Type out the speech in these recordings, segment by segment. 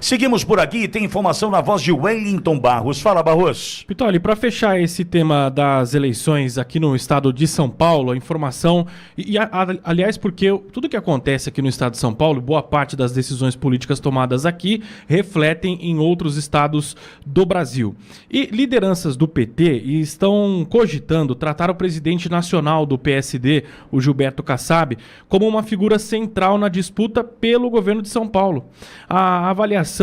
Seguimos por aqui, tem informação na voz de Wellington Barros. Fala, Barros. Pitoli, para fechar esse tema das eleições aqui no estado de São Paulo, a informação, aliás, porque tudo que acontece aqui no estado de São Paulo, boa parte das decisões políticas tomadas aqui, refletem em outros estados do Brasil. E lideranças do PT estão cogitando tratar o presidente nacional do PSD, o Gilberto Kassab, como uma figura central na disputa pelo governo de São Paulo. A avaliação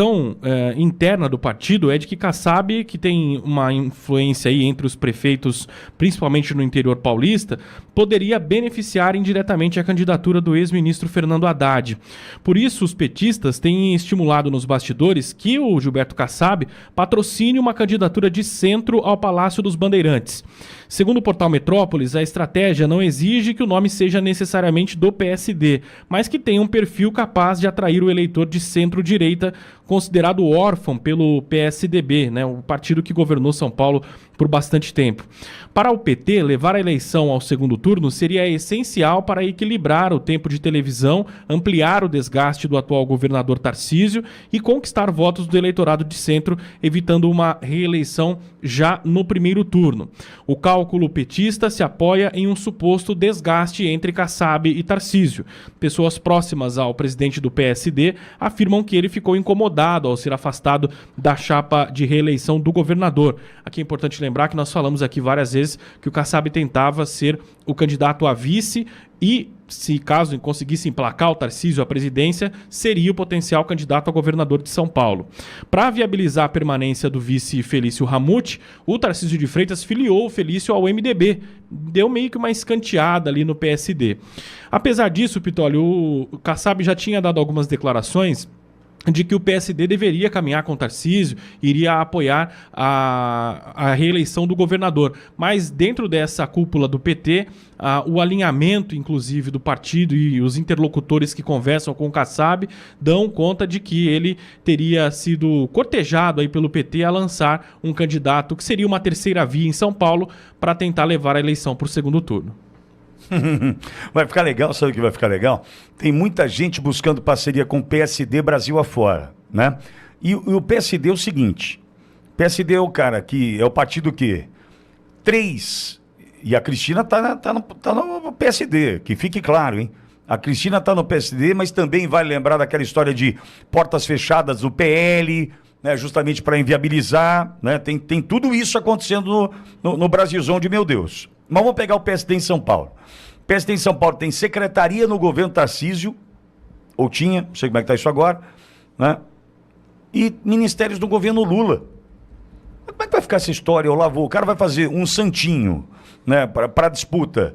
interna do partido é de que Kassab, que tem uma influência aí entre os prefeitos, principalmente no interior paulista, poderia beneficiar indiretamente a candidatura do ex-ministro Fernando Haddad. Por isso, os petistas têm estimulado nos bastidores que o Gilberto Kassab patrocine uma candidatura de centro ao Palácio dos Bandeirantes. Segundo o portal Metrópolis, a estratégia não exige que o nome seja necessariamente do PSD, mas que tenha um perfil capaz de atrair o eleitor de centro-direita, considerado órfão pelo PSDB, né, o partido que governou São Paulo por bastante tempo. Para o PT, levar a eleição ao segundo turno seria essencial para equilibrar o tempo de televisão, ampliar o desgaste do atual governador Tarcísio e conquistar votos do eleitorado de centro, evitando uma reeleição já no primeiro turno. O cálculo petista se apoia em um suposto desgaste entre Kassab e Tarcísio. Pessoas próximas ao presidente do PSD afirmam que ele ficou incomodado ao ser afastado da chapa de reeleição do governador. Aqui é importante lembrar que nós falamos aqui várias vezes que o Kassab tentava ser o candidato a vice e, se caso conseguisse emplacar o Tarcísio à presidência, seria o potencial candidato a governador de São Paulo. Para viabilizar a permanência do vice Felício Ramute, o Tarcísio de Freitas filiou o Felício ao MDB. Deu meio que uma escanteada ali no PSD. Apesar disso, Pitoli, o Kassab já tinha dado algumas declarações de que o PSD deveria caminhar com o Tarcísio, iria apoiar a reeleição do governador. Mas dentro dessa cúpula do PT, o alinhamento, inclusive, do partido e os interlocutores que conversam com o Kassab dão conta de que ele teria sido cortejado aí pelo PT a lançar um candidato que seria uma terceira via em São Paulo para tentar levar a eleição para o segundo turno. Vai ficar legal, sabe o que vai ficar legal? Tem muita gente buscando parceria com o PSD Brasil afora, né? E o PSD é o seguinte, o PSD é o cara que, é o partido que 3, e a Cristina tá no PSD, que fique claro, hein? A Cristina tá no PSD, mas também vai lembrar daquela história de portas fechadas do PL, né? Justamente para inviabilizar, né? Tem tudo isso acontecendo no Brasilzão de meu Deus. Mas vamos pegar o PSD em São Paulo. O PSD em São Paulo tem secretaria no governo Tarcísio, ou tinha, não sei como é que está isso agora, né? E ministérios do governo Lula. Como é que vai ficar essa história, Olavo? O cara vai fazer um santinho, né, para disputa,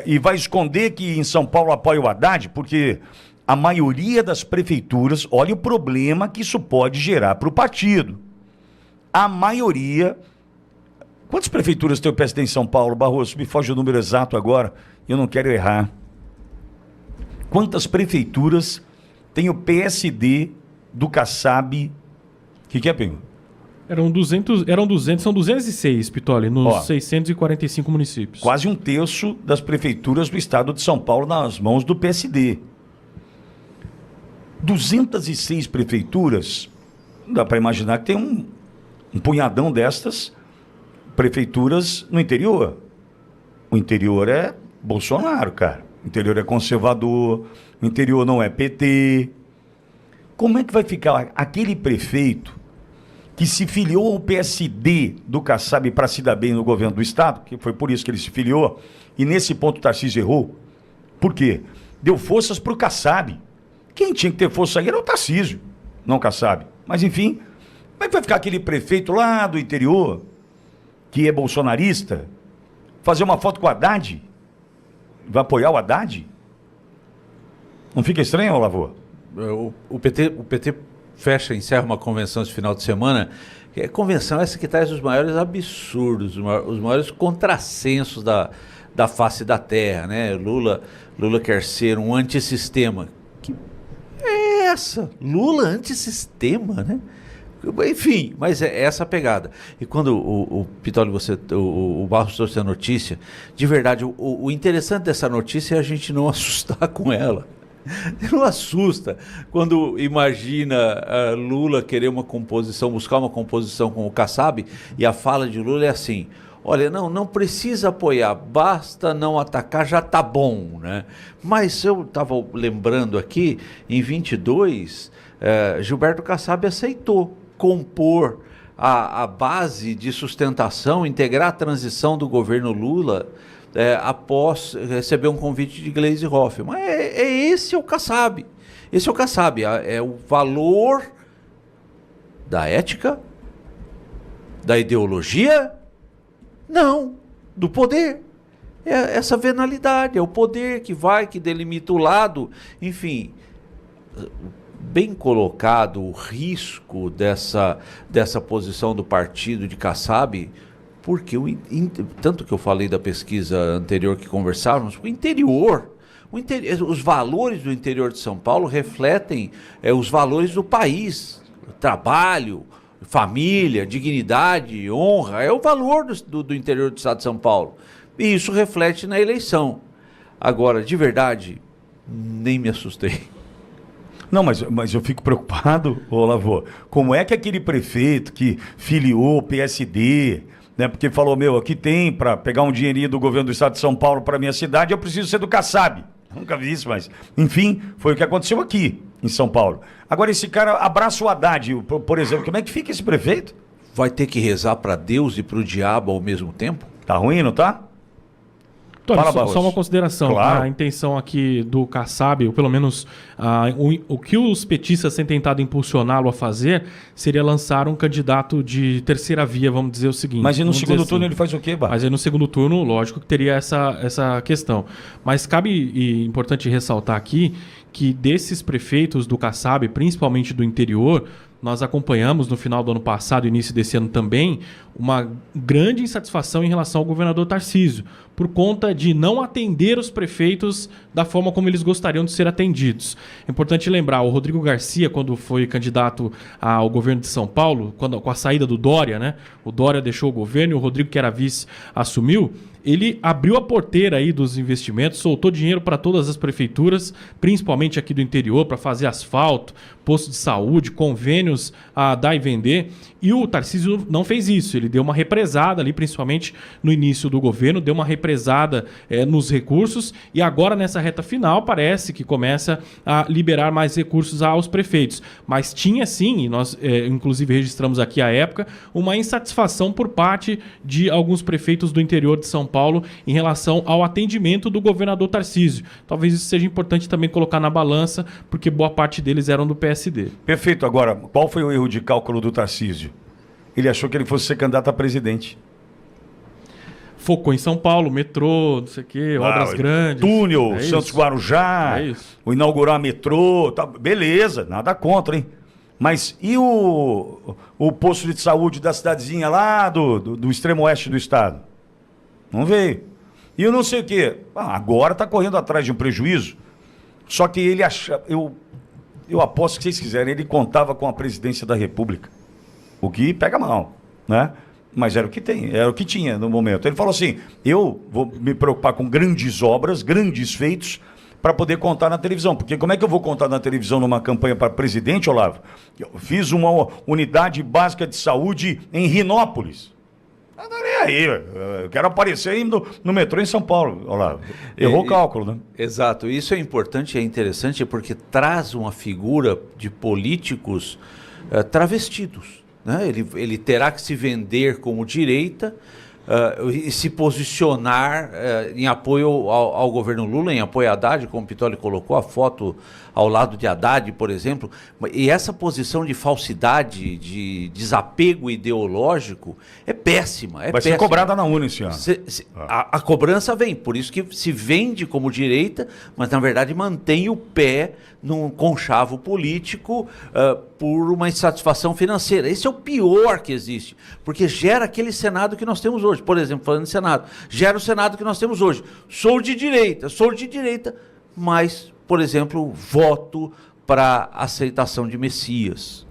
e vai esconder que em São Paulo apoia o Haddad, porque a maioria das prefeituras, olha o problema que isso pode gerar para o partido. A maioria... Quantas prefeituras tem o PSD em São Paulo, Barroso? Me foge o número exato agora, eu não quero errar. Quantas prefeituras tem o PSD do Kassab? O que é, Pingo? São 206, Pitoli, nos 645 municípios. Quase um terço das prefeituras do estado de São Paulo nas mãos do PSD. 206 prefeituras, dá para imaginar que tem um punhadão destas prefeituras no interior. O interior é Bolsonaro, cara. O interior é conservador, o interior não é PT. Como é que vai ficar aquele prefeito que se filiou ao PSD do Kassab para se dar bem no governo do estado, que foi por isso que ele se filiou, e nesse ponto o Tarcísio errou? Por quê? Deu forças para o Kassab. Quem tinha que ter força aí era o Tarcísio, não o Kassab. Mas enfim, como é que vai ficar aquele prefeito lá do interior, que é bolsonarista, fazer uma foto com o Haddad? Vai apoiar o Haddad? Não fica estranho, Olavo? O PT encerra uma convenção esse final de semana, que é convenção essa que traz os maiores absurdos, os maiores contrassensos da face da terra, né? Lula quer ser um antissistema. Que é essa? Lula antissistema, né? Enfim, mas é essa a pegada. E quando o Pitoli, o Barros trouxe a notícia, de verdade, o interessante dessa notícia é a gente não assustar com ela. Não assusta quando imagina Lula querer uma composição, buscar uma composição com o Kassab, e a fala de Lula é assim: olha, não precisa apoiar, basta não atacar, já tá bom, né? Mas eu estava lembrando aqui, em 22, Gilberto Kassab aceitou compor a base de sustentação, integrar a transição do governo Lula após receber um convite de Gleisi Hoffmann. Esse é o Kassab. Esse é o Kassab, é o valor da ética, da ideologia, não, do poder. É essa venalidade, é o poder que delimita o lado, enfim, bem colocado o risco dessa posição do partido de Kassab, porque tanto que eu falei da pesquisa anterior que conversávamos, os valores do interior de São Paulo refletem os valores do país, trabalho, família, dignidade, honra, é o valor do interior do estado de São Paulo. E isso reflete na eleição. Agora, de verdade, nem me assustei. Não, mas eu fico preocupado, Olavo, como é que aquele prefeito que filiou o PSD, né, porque falou, aqui tem para pegar um dinheirinho do governo do estado de São Paulo para minha cidade, eu preciso ser do Kassab. Nunca vi isso, mas enfim, foi o que aconteceu aqui em São Paulo. Agora esse cara abraça o Haddad, por exemplo, como é que fica esse prefeito? Vai ter que rezar para Deus e para o diabo ao mesmo tempo? Tá ruim, não tá? Tony, só uma consideração. Claro. A intenção aqui do Kassab, ou pelo menos o que os petistas têm tentado impulsioná-lo a fazer, seria lançar um candidato de terceira via, vamos dizer o seguinte. Mas e no segundo turno ele faz o quê, Bar? Mas aí no segundo turno, lógico que teria essa questão. Mas cabe, e importante ressaltar aqui, que desses prefeitos do Kassab, principalmente do interior, nós acompanhamos no final do ano passado, início desse ano também, uma grande insatisfação em relação ao governador Tarcísio, por conta de não atender os prefeitos da forma como eles gostariam de ser atendidos. É importante lembrar, o Rodrigo Garcia, quando foi candidato ao governo de São Paulo, com a saída do Dória, né? O Dória deixou o governo e o Rodrigo, que era vice, assumiu. Ele abriu a porteira aí dos investimentos, soltou dinheiro para todas as prefeituras, principalmente aqui do interior, para fazer asfalto, posto de saúde, convênios a dar e vender. E o Tarcísio não fez isso. Ele deu uma represada ali, principalmente no início do governo, deu uma represada nos recursos e agora nessa reta final parece que começa a liberar mais recursos aos prefeitos. Mas tinha sim, e nós inclusive registramos aqui à época, uma insatisfação por parte de alguns prefeitos do interior de São Paulo em relação ao atendimento do governador Tarcísio. Talvez isso seja importante também colocar na balança, porque boa parte deles eram do PSD. Perfeito. Agora, qual foi o erro de cálculo do Tarcísio? Ele achou que ele fosse ser candidato a presidente. Focou em São Paulo, metrô, não sei o quê, obras grandes. Túnel, Santos Guarujá, o inaugurar metrô, tá, beleza, nada contra, hein? Mas e o posto de saúde da cidadezinha lá do extremo oeste do estado? Não veio. E eu não sei o quê. Agora está correndo atrás de um prejuízo. Só que ele acha. Eu aposto que vocês quiserem, ele contava com a presidência da República. O que pega mal, né? Mas era o que tem, era o que tinha no momento. Ele falou assim: eu vou me preocupar com grandes obras, grandes feitos, para poder contar na televisão. Porque como é que eu vou contar na televisão numa campanha para presidente, Olavo? Eu fiz uma unidade básica de saúde em Rinópolis. Não tá nem aí, eu quero aparecer aí no metrô em São Paulo. Olavo. Errou o cálculo, né? Exato. Isso é importante e é interessante porque traz uma figura de políticos travestidos. Né? Ele terá que se vender como direita e se posicionar em apoio ao governo Lula, em apoio a Haddad, como o Pitoli colocou a foto ao lado de Haddad, por exemplo. E essa posição de falsidade, de desapego ideológico é péssima. Vai ser cobrada na urna esse ano. A cobrança vem, por isso que se vende como direita, mas na verdade mantém o pé num conchavo político por uma insatisfação financeira. Esse é o pior que existe, porque gera aquele Senado que nós temos hoje. Por exemplo, falando de Senado, gera o Senado que nós temos hoje. Sou de direita, mas, por exemplo, voto para aceitação de Messias.